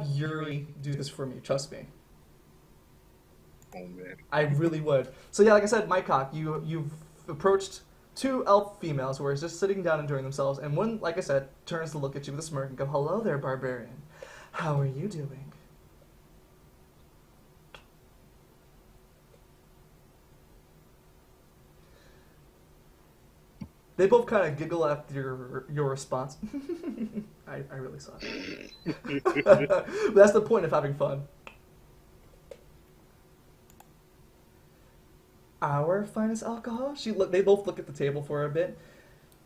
Yuri do this for me. Trust me. Oh man. I really would. So yeah, like I said, Mike Hawk, you've approached two elf females who are just sitting down enjoying themselves, and one, like I said, turns to look at you with a smirk and go, "Hello there, barbarian. How are you doing?" They both kind of giggle at your response. I really suck. That's the point of having fun. Our finest alcohol? They both look at the table for a bit,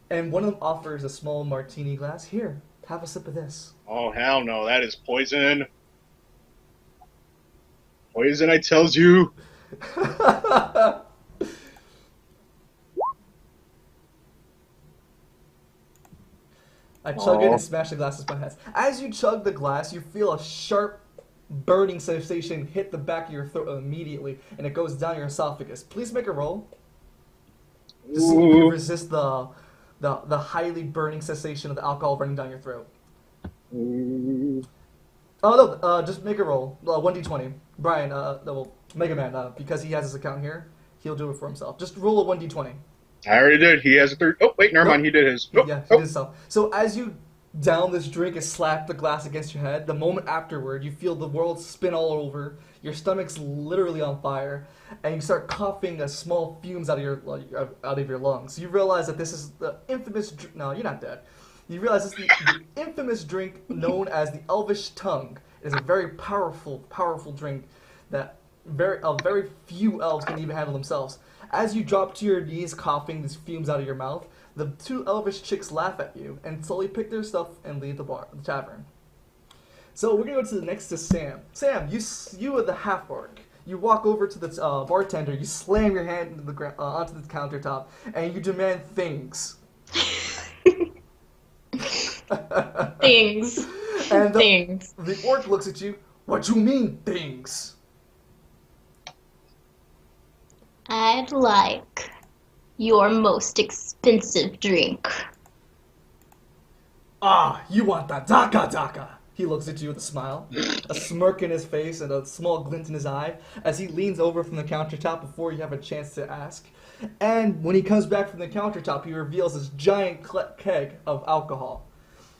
and one of them offers a small martini glass. Here, have a sip of this. Oh hell no, that is poison. Poison, I tells you. I chug it and Oh. smash the glass with my hands. As you chug the glass, you feel a sharp burning sensation hit the back of your throat immediately, and it goes down your esophagus. Please make a roll to see if you Ooh. resist the highly burning sensation of the alcohol running down your throat. Ooh. Oh no, just make a roll. 1d20. Brian, well, Mega Man, because he has his account here, he'll do it for himself. Just roll a 1d20. I already did. He has a third. Oh wait, never mind. Nope. He did his. Nope. Yeah, he Nope. did so. So as you down this drink and slap the glass against your head, the moment afterward, you feel the world spin all over. Your stomach's literally on fire, and you start coughing small fumes out of your lungs. You realize that this is the infamous. No, you're not dead. You realize this is the infamous drink known as the Elvish Tongue. It is a very powerful drink that very few elves can even handle themselves. As you drop to your knees, coughing these fumes out of your mouth, the two elvish chicks laugh at you and slowly pick their stuff and leave the tavern. So we're gonna go to the next to Sam. Sam, you are the half orc. You walk over to the bartender. You slam your hand into onto the countertop, and you demand things. Things. And Things. the orc looks at you. What you mean things? I'd like your most expensive drink. Ah, you want that daka daka. He looks at you with a smile, a smirk in his face, and a small glint in his eye as he leans over from the countertop before you have a chance to ask. And when he comes back from the countertop, he reveals this giant keg of alcohol.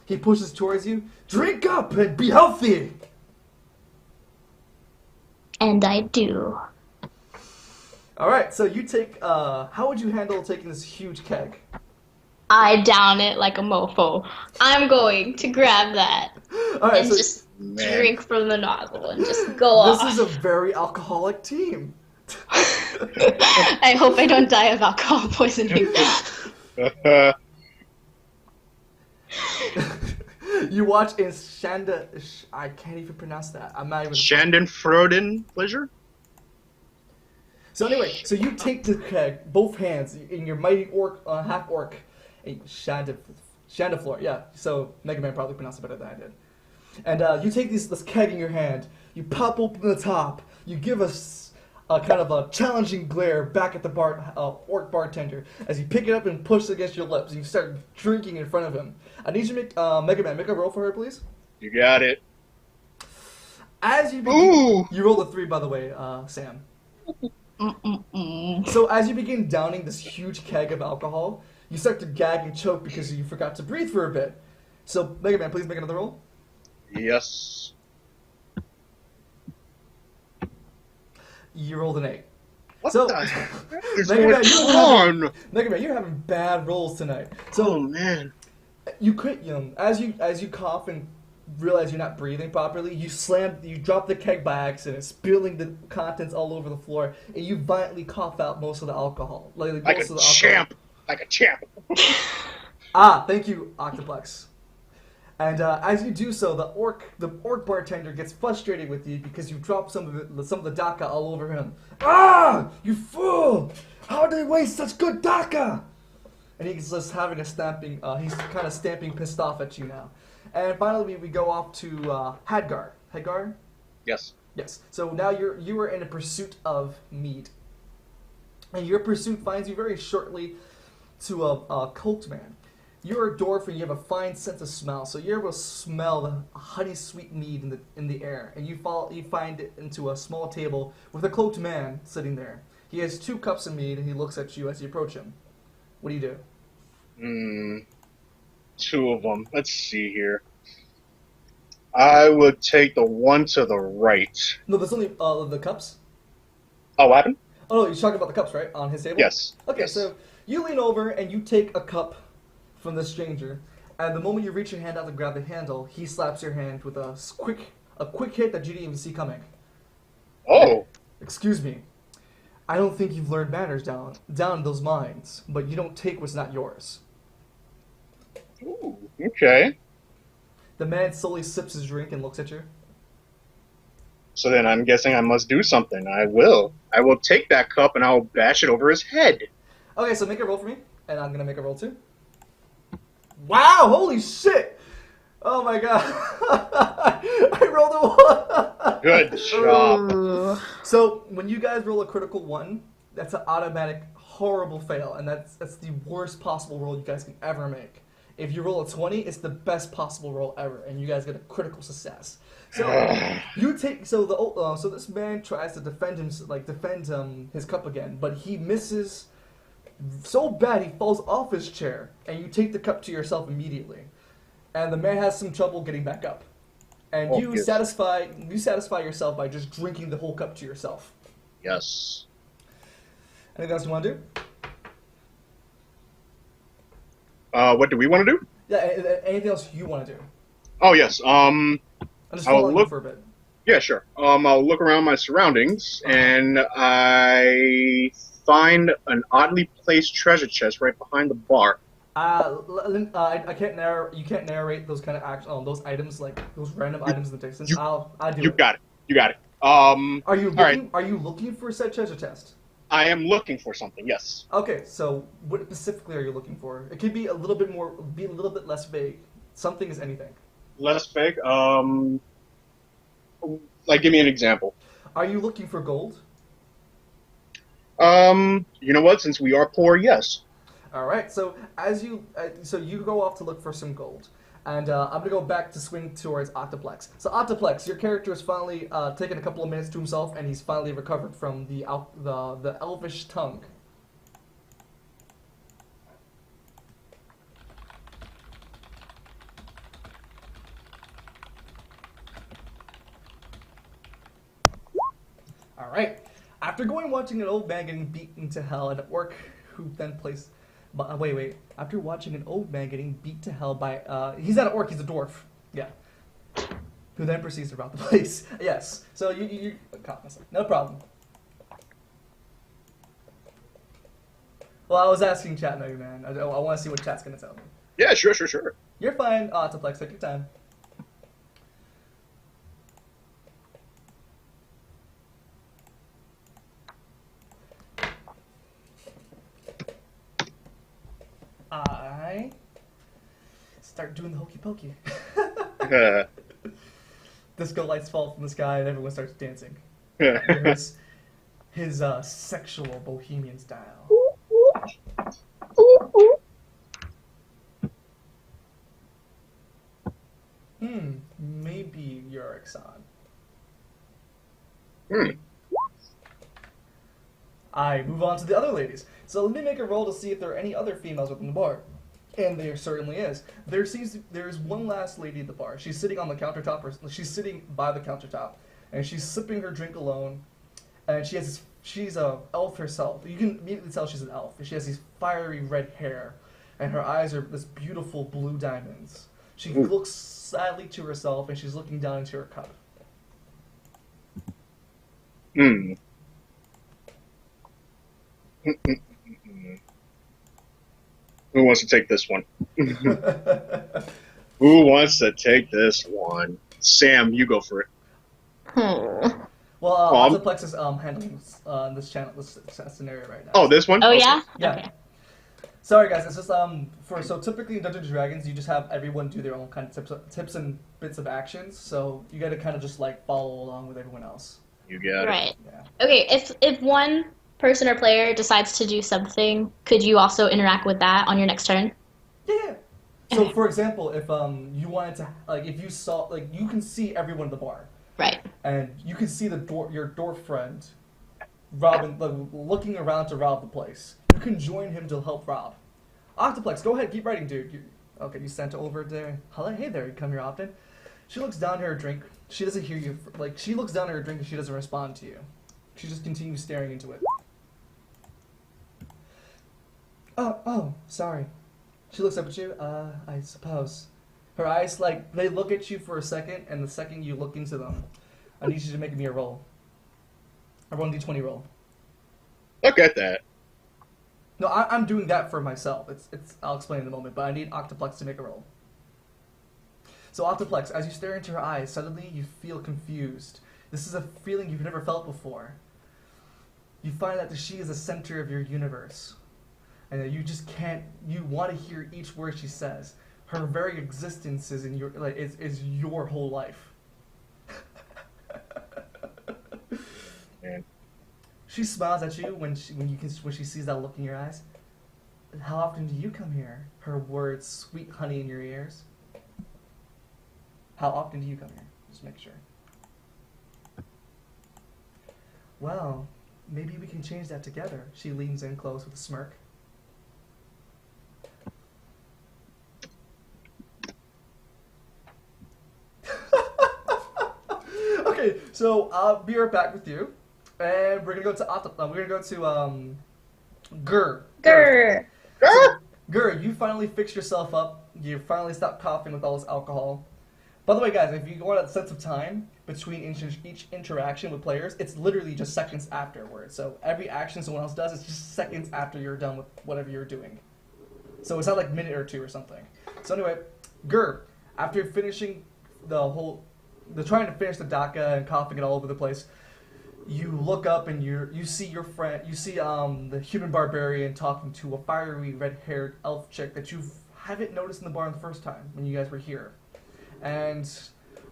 He pushes towards you. Drink up and be healthy. And I do. All right, so you take. How would you handle taking this huge keg? I down it like a mofo. I'm going to grab that All right, and so just Man. drink from the nozzle and just go this off. is a very alcoholic team. I hope I don't die of alcohol poisoning. You watch in Shanda. I can't even pronounce that. I'm not even. Schadenfreude pleasure. So anyway, so you take the keg, both hands, in your mighty orc, half orc, Shandaflor, yeah. So Mega Man probably pronounced it better than I did. And you take this keg in your hand, you pop open the top, you give us a kind of a challenging glare back at the orc bartender as you pick it up and push it against your lips, and you start drinking in front of him. I need you to make Mega Man make a roll for her, please. You got it. As you begin, Ooh. you rolled a 3, by the way, Sam. Mm-mm-mm. So as you begin downing this huge keg of alcohol, you start to gag and choke because you forgot to breathe for a bit. So, Mega Man, please make another roll. Yes. You rolled an 8. What So, the heck is Mega going Man, on? Mega Man, you're having bad rolls tonight. Oh So man. you could, as you cough and realize you're not breathing properly, you drop the keg by accident, spilling the contents all over the floor, and you violently cough out most of the alcohol, Like most a of the alcohol. champ. Like a champ. Ah, thank you, Octoplex. And as you do so, the orc bartender gets frustrated with you because you dropped some of the daka all over him. Ah, you fool! How did they waste such good daka? And he's just having a stamping. He's kind of stamping, pissed off at you now. And finally, we go off to Hadgar. Hadgar? Yes. Yes. So now you are in a pursuit of meat, and your pursuit finds you very shortly to a cult man. You're a dwarf and you have a fine sense of smell, so you're able to smell the honey sweet mead in the air, and you find it into a small table with a cloaked man sitting there. He has 2 cups of mead and he looks at you as you approach him. What do you do? Hmm. 2 of them. Let's see here. I would take the one to the right. No, there's only the cups. Oh, what happened? Oh no, you're talking about the cups, right? On his table? Yes. Okay, Yes. so you lean over and you take a cup from the stranger, and the moment you reach your hand out to grab the handle, he slaps your hand with a quick hit that you didn't even see coming. Oh. Excuse me. I don't think you've learned manners down in those mines, but you don't take what's not yours. Ooh, okay. The man slowly sips his drink and looks at you. So then I'm guessing I must do something. I will. I will take that cup and I'll bash it over his head. Okay, so make a roll for me, and I'm gonna make a roll too. Wow! Holy shit! Oh my god! I rolled a 1. Good job. Ooh. So when you guys roll a critical 1, that's an automatic horrible fail, and that's the worst possible roll you guys can ever make. If you roll a 20, it's the best possible roll ever, and you guys get a critical success. So you take so this man tries to defend his cup again, but he misses so bad he falls off his chair, and you take the cup to yourself immediately. And the man has some trouble getting back up. And Oh, you yes. satisfy yourself by just drinking the whole cup to yourself. Yes. Anything else you want to do? What do we want to do? Yeah, anything else you want to do? Oh, yes. I'm just I'll following you look- for a bit. Yeah, sure. I'll look around my surroundings and I find an oddly placed treasure chest right behind the bar. I can't you can't narrate those kind of those items, like those random items in the distance. you- I'll do You it. got it. You got it. Are you all right. looking? Are you looking for said treasure chest? I am looking for something. Yes. Okay, so what specifically are you looking for? It could be a little bit less vague. Something is anything. Less fake. Like, give me an example. Are you looking for gold? You know what? Since we are poor, yes. All right. So you go off to look for some gold, and I'm gonna go back to swing towards Octoplex. So Octoplex, your character has finally taken a couple of minutes to himself, and he's finally recovered from the elvish tongue. All right. After going watching an old man getting beaten to hell and an orc who then placed. But wait. After watching an old man getting beat to hell by he's not an orc, he's a dwarf. Yeah. Who then proceeds to rob the place. Yes. So you caught myself. No problem. Well, I was asking chat, maybe, man. I want to see what chat's gonna tell me. Yeah, sure. You're fine, Toplex. Take your time. I start doing the hokey pokey. Disco lights fall from the sky and everyone starts dancing. His sexual bohemian style. Maybe you're Exxon. I move on to the other ladies. So let me make a roll to see if there are any other females within the bar. And there certainly is. There's one last lady at the bar. She's sitting on the countertop, or she's sitting by the countertop, and she's sipping her drink alone. And she's a elf herself. You can immediately tell she's an elf. She has these fiery red hair, and her eyes are this beautiful blue diamonds. She looks sadly to herself, and she's looking down into her cup. Who wants to take this one? Who wants to take this one? Sam, you go for it. Well, Multiplex is handling this scenario right now. Oh, this one? Oh, Okay. yeah? Yeah. Okay. Sorry guys, it's just so typically in Dungeons and Dragons you just have everyone do their own kind of tips and bits of actions, so you gotta kind of just like follow along with everyone else. You got it. Right. Yeah. Okay, if one person or player decides to do something, could you also interact with that on your next turn? Yeah. So, for example, if you wanted to, like, if you saw, like, you can see everyone in the bar, Right. and you can see your dwarf friend, robbing, like, looking around to rob the place. You can join him to help rob. Octoplex, go ahead, keep writing, dude. Okay, you sent over there. Hello, hey there. You come here often. She looks down at her drink. She doesn't hear you. Like, she looks down at her drink and she doesn't respond to you. She just continues staring into it. Oh, sorry. She looks up at you. I suppose. Her eyes, like, they look at you for a second, and the second you look into them, I need you to make me a roll. A 1d20 roll. Look at that. No, I'm doing that for myself. I'll explain in a moment, but I need Octoplex to make a roll. So Octoplex, as you stare into her eyes, suddenly you feel confused. This is a feeling you've never felt before. You find that she is the center of your universe. And that you just can't, you want to hear each word she says. Her very existence is in your, like, is your whole life. Man. She smiles at you when she sees that look in your eyes. How often do you come here? Her words, sweet honey in your ears. How often do you come here? Just make sure. Well, maybe we can change that together. She leans in close with a smirk. Okay, so I'll be right back with you. And we're gonna go to we're gonna go to Gur. Grr. So, Gur, you finally fixed yourself up. You finally stopped coughing with all this alcohol. By the way, guys, if you want a sense of time between each interaction with players, it's literally just seconds afterwards. So every action someone else does is just seconds after you're done with whatever you're doing. So it's not like a minute or two or something. So anyway, Gur, after finishing the trying to finish the DACA and coughing it all over the place, you look up and you see your friend, you see the human barbarian talking to a fiery red-haired elf chick that you haven't noticed in the bar the first time when you guys were here. And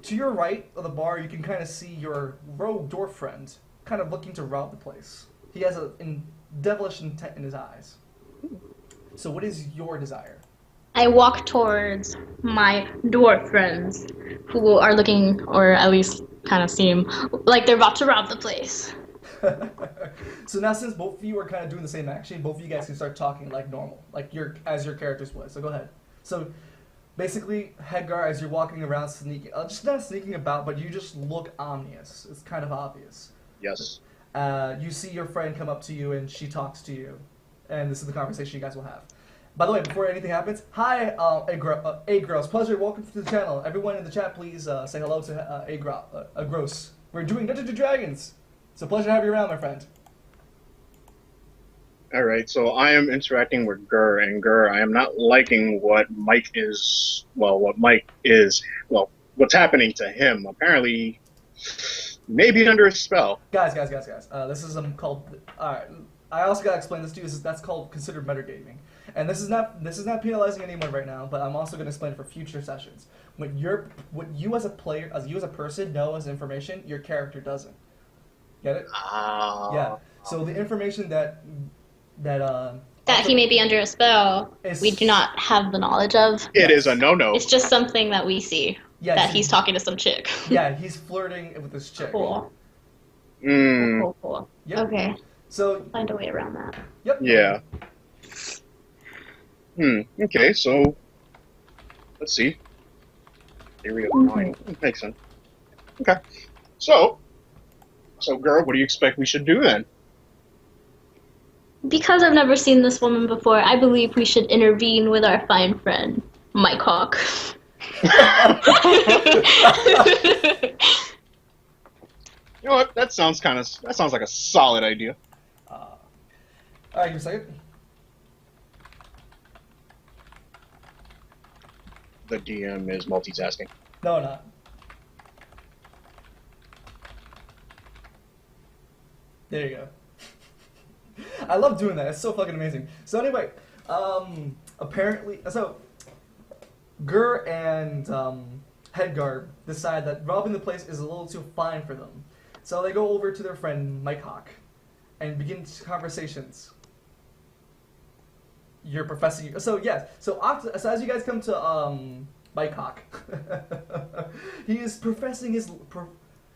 to your right of the bar, you can kind of see your rogue dwarf friend kind of looking to rob the place. He has a devilish intent in his eyes. So what is your desire? I walk towards my dwarf friends who are looking, or at least kind of seem like they're about to rob the place. So now since both of you are kind of doing the same action, both of you guys can start talking like normal, like as your characters would. So go ahead. So basically, Hedgar, as you're walking around sneaking, just not sneaking about, but you just look ominous. It's kind of obvious. Yes. You see your friend come up to you and she talks to you. And this is the conversation you guys will have. By the way, before anything happens, hi, Agros. Pleasure, welcome to the channel. Everyone in the chat, please say hello to Agros. We're doing Dungeons & Dragons. It's a pleasure to have you around, my friend. Alright, so I am interacting with Gur, and Gur, I am not liking what Mike is, what's happening to him. Apparently, maybe under a spell. Guys. This is called, I also gotta explain this to you, that's called considered metagaming. And this is not penalizing anyone right now, but I'm also gonna explain it for future sessions. What you as a player, as you as a person know as information, your character doesn't. Get it? Yeah. So the information that he may be under a spell, we do not have the knowledge of. It is a no-no. It's just something that we see. Yeah, that he's talking to some chick. Yeah, he's flirting with this chick. Cool. Mm. Cool. Yep. Okay. So Find a way around that. Yep. Yeah. Okay, so let's see. Area of 9. Makes sense. Okay. So girl, what do you expect we should do then? Because I've never seen this woman before, I believe we should intervene with our fine friend, Mike Hawk. You know what? That sounds like a solid idea. Alright, give me a second. The DM is multitasking. No, not. There you go. I love doing that. It's so fucking amazing. So anyway, apparently, so Gur and Hedgar decide that robbing the place is a little too fine for them. So they go over to their friend Mike Hawk and begin conversations. you're professing. So yes. So as you guys come to Mike Hawk, he is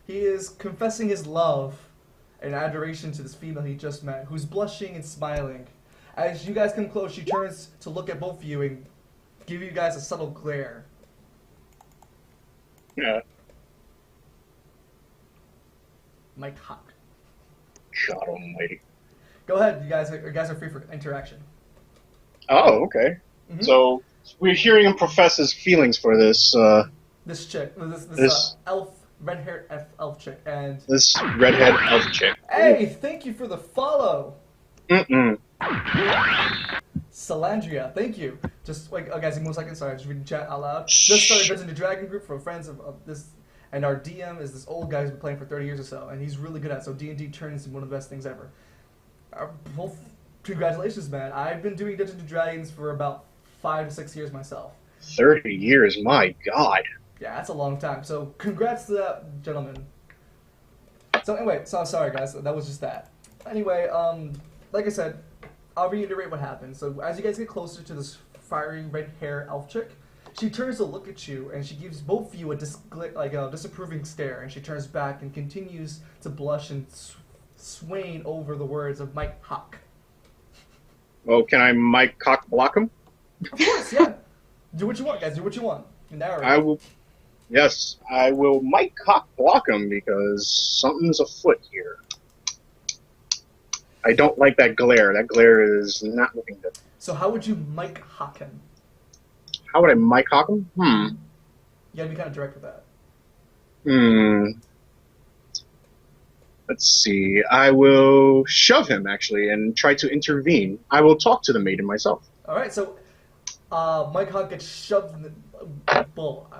he is confessing his love and adoration to this female he just met, who's blushing and smiling. As you guys come close, she turns to look at both of you and give you guys a subtle glare. Yeah. Mike Hawk. God almighty. Go ahead, you guys are free for interaction. Oh, okay. Mm-hmm. So we're hearing him profess his feelings for this This chick, this This- red-haired elf chick, and this redhead elf chick. hey, thank you for the follow, Mm-mm. Salandria. Thank you. Just like guys, give me 1 second. Sorry, just reading chat out loud. Just started Dungeons and Dragon group for friends of this, and our DM is this old guy who's been playing for 30 years or so, and he's really good at it. So D&D turns into one of the best things ever. Both congratulations, man. I've been doing Dungeons and Dragons for about 5 to 6 years myself. 30 years, my God. Yeah, that's a long time. So congrats to that gentleman. So anyway, so sorry guys, that was just that. Anyway, like I said, I'll reiterate what happened. So as you guys get closer to this fiery red hair elf chick, she turns to look at you and she gives both of you a disapproving stare, and she turns back and continues to blush and swain over the words of Mike Hawk. Well, can I Mike cock block him? Of course, yeah. Do what you want, guys. Do what you want. Narrate. I will. Yes, I will Mike cock block him because something's afoot here. I don't like that glare. That glare is not looking good. So how would you Mike Hawk him? How would I Mike cock him? You gotta be kind of direct with that. Let's see. I will shove him, actually, and try to intervene. I will talk to the maiden myself. Alright, so Mike Hawk gets shoved in the bull.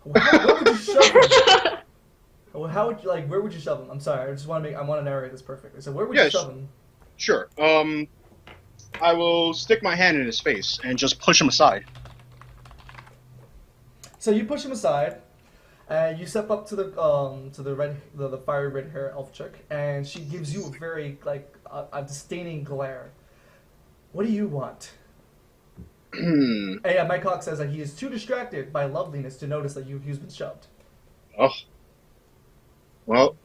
Where would you shove him? How would you, where would you shove him? I'm sorry, I want to narrate this perfectly. So where would you shove him? Sure. I will stick my hand in his face and just push him aside. So you push him aside, and you step up to the fiery red hair elf chick, and she gives you a very a disdaining glare. What do you want? And yeah, Mike Hawk says that he is too distracted by loveliness to notice that he's been shoved. Oh. Well,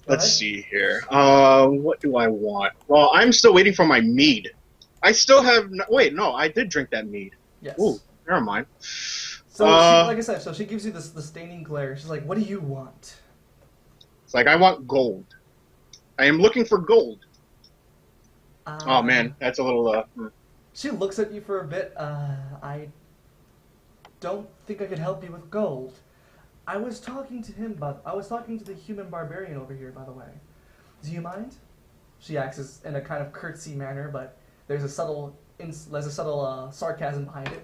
let's see here. What do I want? Well, I'm still waiting for my mead. I still have... Wait, no, I did drink that mead. Yes. Ooh, never mind. So, like I said, so she gives you the staining glare. She's like, what do you want? It's like, I want gold. I am looking for gold. Oh, man, that's a little... She looks at you for a bit. I don't think I could help you with gold. I was talking to the human barbarian over here, by the way. Do you mind? She acts in a kind of curtsy manner, but there's a subtle sarcasm behind it.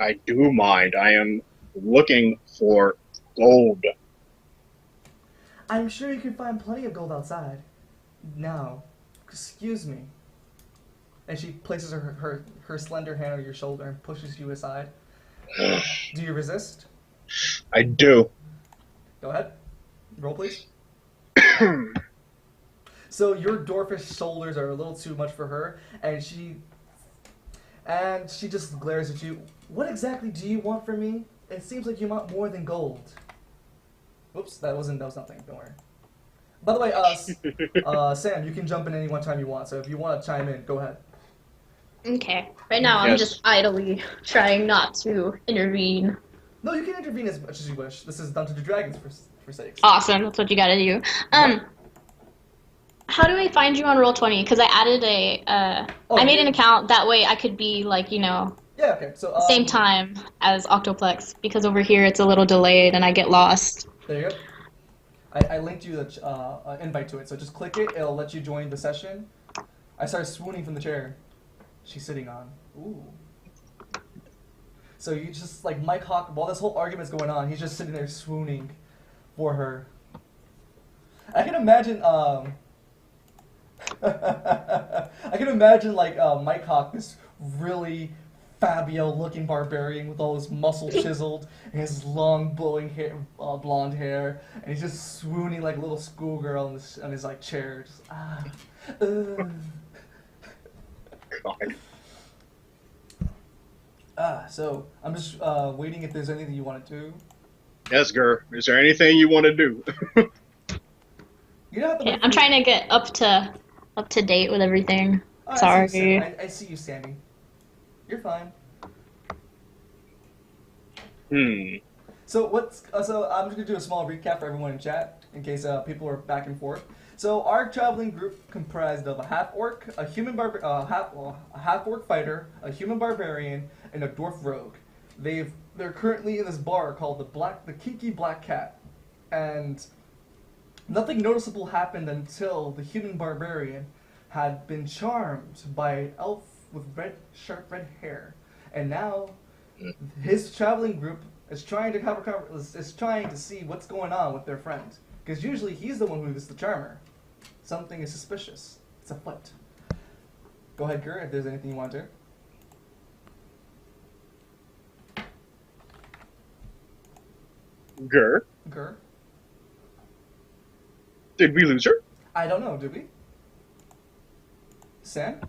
I do mind. I am looking for gold. I'm sure you can find plenty of gold outside. Now, excuse me. And she places her slender hand on your shoulder and pushes you aside. Do you resist? I do. Go ahead. Roll, please. So your dwarfish shoulders are a little too much for her, and she just glares at you. What exactly do you want from me? It seems like you want more than gold. Whoops, that was nothing. Don't worry. By the way, Sam, you can jump in any one time you want. So if you want to chime in, go ahead. Okay. Right now, I'm just idly trying not to intervene. No, you can intervene as much as you wish. This is Dungeons and Dragons for sakes. Awesome. That's what you gotta do. How do I find you on Roll20? Because I added I made an account. That way I could be Yeah, okay. So same time as Octoplex, because over here it's a little delayed and I get lost. There you go. I linked you the invite to it, so just click it. It'll let you join the session. I started swooning from the chair she's sitting on. Ooh. So you just, Mike Hawk, while this whole argument's going on, he's just sitting there swooning for her. I can imagine, Mike Hawk, this really Fabio-looking barbarian with all his muscles chiseled and his long blowing hair, blonde hair, and he's just swooning like a little schoolgirl on his chair. Just, God. So I'm just waiting if there's anything you want to do. Yes, Gur. Is there anything you want to do? You don't have to Okay, wait for I'm me. trying to get up to date with everything. Oh, I see you, Sorry. I see you standing. You're fine. Hmm. So I'm just gonna do a small recap for everyone in chat in case people are back and forth. So our traveling group comprised of a half orc, a half orc fighter, a human barbarian, and a dwarf rogue. They're currently in this bar called the Kinky Black Cat, and nothing noticeable happened until the human barbarian had been charmed by an elf with sharp red hair, and now his traveling group is trying to is trying to see what's going on with their friend. Because usually he's the one who is the charmer. Something is suspicious. It's afoot. Go ahead, Gur, if there's anything you want to. Gur, Gur? did we lose her? I don't know, did we? Sam?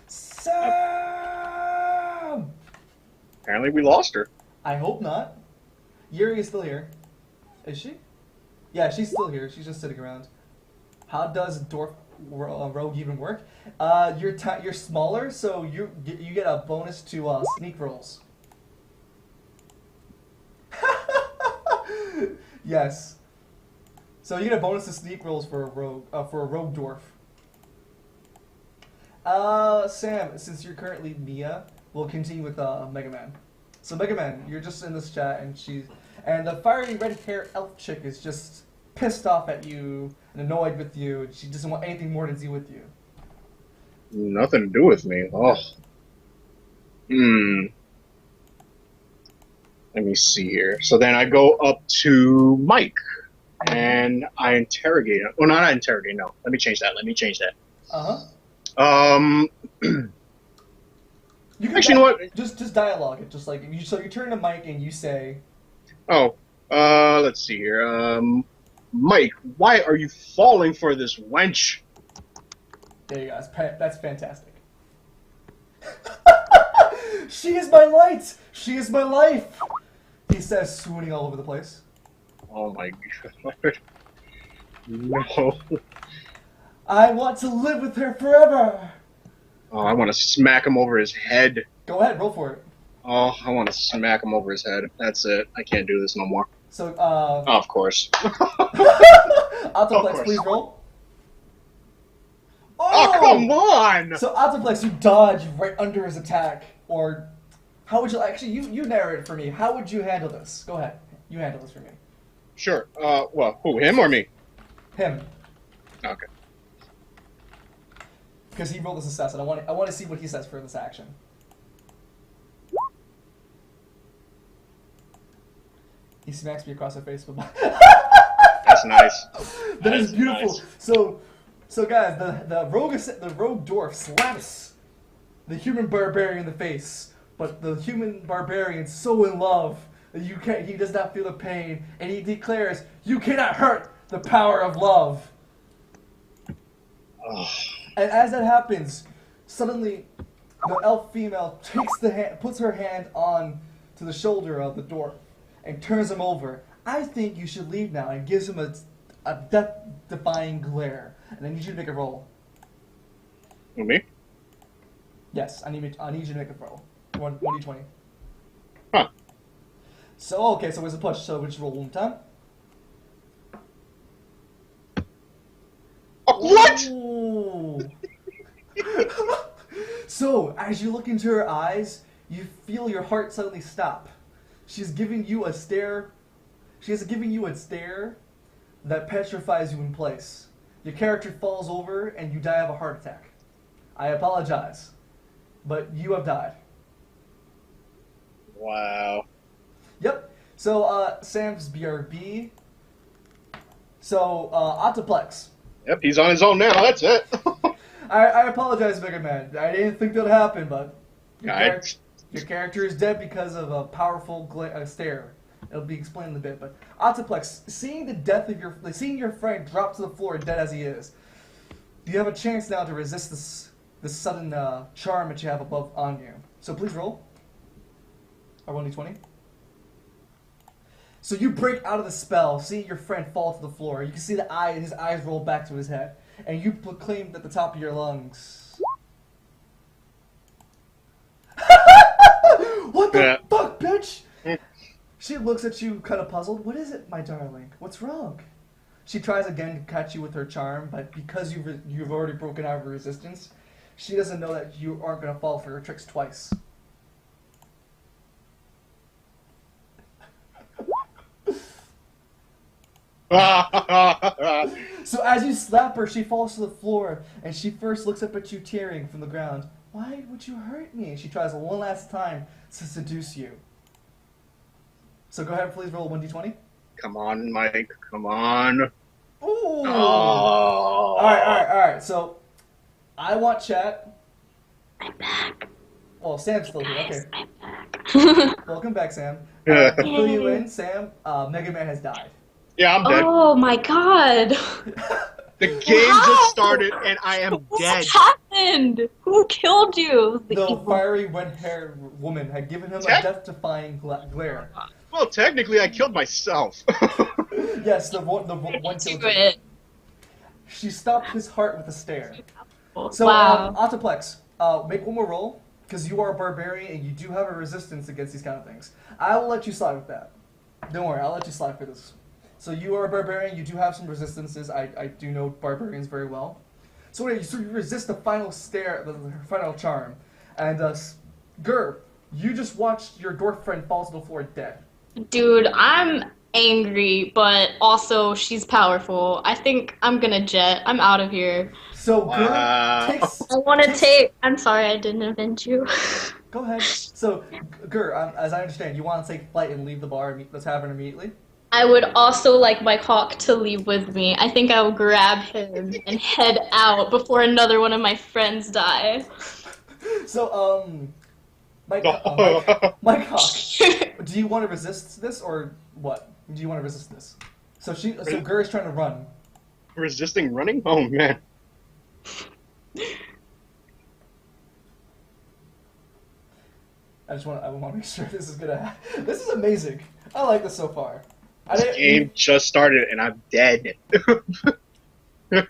Sam! Apparently we lost her. I hope not. Yuri is still here. Is she? Yeah, she's still here. She's just sitting around. How does dwarf rogue even work? You're smaller, so you get a bonus to sneak rolls. Yes. So you get a bonus to sneak rolls for a rogue dwarf. Sam, since you're currently Mia, we'll continue with Mega Man. So Mega Man, you're just in this chat, and the fiery red hair elf chick is just pissed off at you and annoyed with you. And she doesn't want anything more to do with you. Nothing to do with me. Oh. Hmm. Let me see here. So then I go up to Mike and I interrogate him. Well, not interrogate. No, let me change that. Uh huh. Um. You can Actually, you know what? Just dialogue it. Just like you. So you turn to Mike and you say, Oh. Let's see here. Mike, why are you falling for this wench? "There you go. That's fantastic." She is my light. She is my life. He says, swooning all over the place. Oh my god. No. I want to live with her forever. Oh, I want to smack him over his head. Go ahead, roll for it. Oh, I want to smack him over his head. That's it. I can't do this no more. So, Oh, of course. Autoplex, course. please roll. Oh, come on! So Autoplex, you dodge right under his attack, or how would you actually? You narrate it for me. How would you handle this? Go ahead. You handle this for me. Sure. Well, who? Him or me? Him, Okay. because he rolled this assassin. I want to see what he says for this action. He smacks me across the face with my. That's nice. That is That's beautiful. nice. So guys, the rogue dwarf slaps the human barbarian in the face, but the human barbarian's so in love that he does not feel the pain, and he declares, "You cannot hurt the power of love." Oh, And as that happens, suddenly the elf female puts her hand on to the shoulder of the dwarf and turns him over. "I think you should leave now," and gives him a death-defying glare. And I need you to make a roll. who, me? Yes, I need you to make a roll. 1d20. Huh. So okay, so it's a push. So we just roll one time. Oh, what? Ooh. So as you look into her eyes, you feel your heart suddenly stop. She's giving you a stare. She is giving you a stare that petrifies you in place. Your character falls over and you die of a heart attack. I apologize, but you have died. Wow. Yep. So Sam's BRB. So Autoplex. Yep, he's on his own now. That's it. I apologize, Mega Man. I didn't think that would happen, but your, I- your character is dead because of a powerful stare. It'll be explained in a bit, but Autoplex, seeing your friend drop to the floor dead as he is, You have a chance now to resist this sudden charm that you have above on you. So please roll. I roll d20. So you break out of the spell, see your friend fall to the floor. You can see his eyes roll back to his head, and you proclaimed at the top of your lungs. What the fuck, bitch? She looks at you kind of puzzled. What is it, my darling? What's wrong? She tries again to catch you with her charm, but because you've already broken out of her resistance, she doesn't know that you aren't going to fall for her tricks twice. So as you slap her, she falls to the floor, and she first looks up at you tearing from the ground. Why would you hurt me? She tries one last time to seduce you. So go ahead, please roll 1d20. Come on, Mike. Come on. Ooh. Oh. Alright. So, I want chat. I'm back. Well, Sam's still here. Okay. I'm back. Welcome back, Sam. Yeah. To fill you in, Sam, Mega Man has died. Yeah, I'm dead. Oh my god. The game just started and I am dead. What happened? Who killed you? The fiery red-haired woman had given him a death-defying glare. Well, technically, I killed myself. Yes, the one killed it. She stopped his heart with a stare. So, wow. Autoplex, make one more roll, because you are a barbarian and you do have a resistance against these kind of things. I will let you slide with that. Don't worry, I'll let you slide for this. So you are a barbarian, you do have some resistances. I do know barbarians very well. So anyway, so you resist the final stare, the final charm. And, Gur, you just watched your dwarf friend fall to the floor dead. Dude, I'm angry, but also she's powerful. I think I'm gonna jet. I'm out of here. So Gur takes... I want to take... I'm sorry I didn't avenge you. Go ahead. So, Gur, as I understand, you want to take flight and leave the tavern immediately? I would also like Mike Hawk to leave with me. I think I will grab him and head out before another one of my friends die. So, Mike Hawk, do you want to resist this or what? Do you want to resist this? So Gur is trying to run. Resisting running? Oh, man. I want to make sure this is gonna. This is amazing. I like this so far. This game just started and I'm dead. I can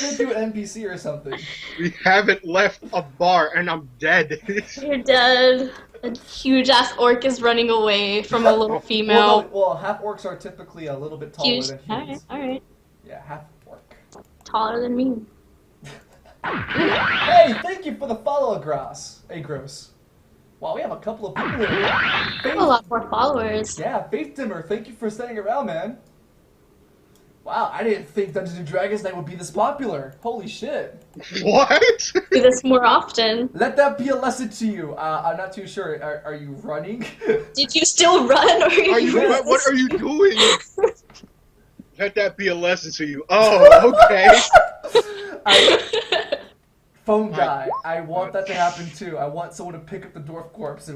make you an NPC or something. We haven't left a bar and I'm dead. You're dead. A huge ass orc is running away from a little female. Well, half orcs are typically a little bit taller than humans. Alright. Yeah, half orc. Taller than me. Hey, thank you for the follow, Agros. Wow, we have a couple of people here. I have a lot more followers. Yeah, Faith Dimmer, thank you for staying around, man. Wow, I didn't think Dungeons & Dragons Night would be this popular. Holy shit. What? Do this more often. Let that be a lesson to you. I'm not too sure. Are you running? Did you still run, or What are you doing? Let that be a lesson to you. Oh, okay. Phone guy, I want that to happen too. I want someone to pick up the dwarf corpse and